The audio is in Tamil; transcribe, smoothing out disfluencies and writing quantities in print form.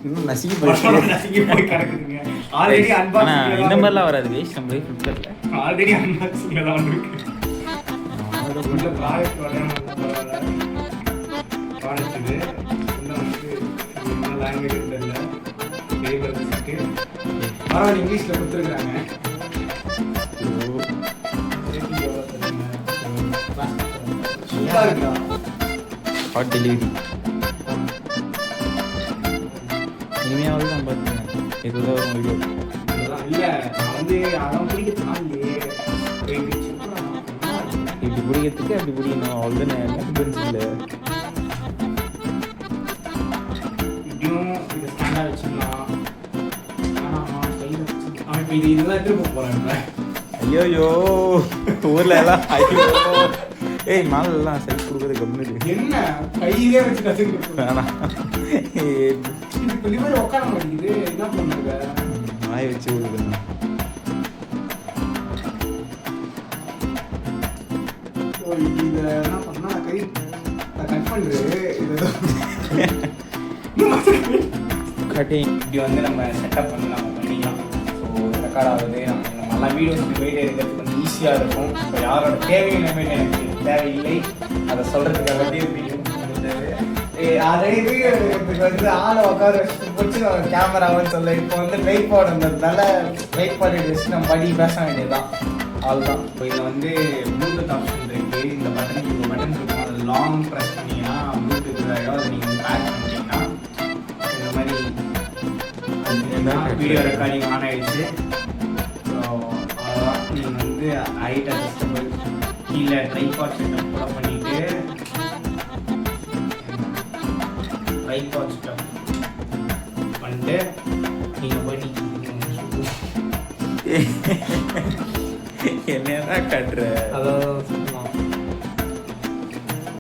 இன்னும் நசுங்கி போய் கிடக்குதுங்க. ஆல்ரெடி அன்பாக்சிங் இந்த மாதிரிலாம் வராது கைஸ் நம்ம ஃபிளிப்கார்ட்ல. ஆல்ரெடி அன்பாக்சிங்ல தான் வந்திருக்கு. உள்ள ப்ராடக்ட் வராம பரவாயில்ல. ப்ராடக்ட் இது உள்ள வந்து என்ன லாங்குவேஜ் தெரியல. Paper set. பரவாயில்ல இங்கிலீஷ்ல கொடுத்துருக்காங்க. சூப்பரா இருக்குடா. Hot delivery. இனிமையாவது தான் பார்த்தேன். இதுதான் ஒரு வீடியோ. இல்லை நான் வந்து அதான் பிடிக்கிறதுக்கு இப்படி பிடிக்கிறதுக்கு அப்படி பிடிக்கணும் அவ்வளோதான் டிஃபரன்ஸ் இல்லை. இப்படியும் இதை ஸ்டாண்டாக வச்சுக்கலாம். ஆனால் இப்போ இதெல்லாம் எடுத்துகிட்டு போக போகிறேன். ஐயோயோ ஊரில் எல்லாம் ஐயோ ஏய் மாலெல்லாம் சரி கொடுக்குறது கம்மிடு என்ன கையிலே வச்சு கற்றுக்கிட்டு வேணாம். லிவர் உட்கார மாட்டேங்குது என்ன பண்ணுங்க நாயை வச்சு விடுதுண்ணா. இதை என்ன பண்ணா கை கட் பண்ணுறது கட்டிங் இப்படி வந்து நம்ம செட்டப் பண்ணி நம்ம பண்ணிக்கலாம். ஸோ ரெக்கார்ட் ஆகுது நம்மலாம் வீடியோஸ் போயிட்டே இருக்கிறது கொஞ்சம் ஈஸியாக இருக்கும். இப்போ யாரோட தேவையில்லை எனக்கு தேவையில்லை அதை சொல்கிறதுக்காக ஆல்ரெடி வீடியோ எடுக்கிறதுக்கு வந்து ஆளை உட்கார வச்சு கேமராவும் சொல்ல. இப்போ வந்து ட்ரைப் பாட் இருந்ததுனால ட்ரைப் பாட் வச்சு நம்ம படி பேச வேண்டியதுதான். அதுதான் இப்போ இதில் வந்து ப்ளூடூத் ஆப்ஷன் இருக்குது. இந்த பட்டன் இருக்கும். அது லாங் ப்ரெஸ் பண்ணிங்கன்னா ப்ளூடூத் இதாகிடும். அதை நீங்கள் வந்து ஆட் பண்ணிட்டீங்கன்னா இந்த மாதிரி வீடியோ ரெக்கார்டிங் ஆன் ஆகிடுச்சு. ஸோ அதான் நீங்கள் வந்து ஹைட் அட்ஜஸ்டபிள் கீழே ட்ரைபாட் செட்டப் கூட பண்ணிவிட்டு ட்ரைபாட் செட்டப் பண்ணிட்டு நீங்கள் போய்ட்டு என்னதான் கட்டுற அதான்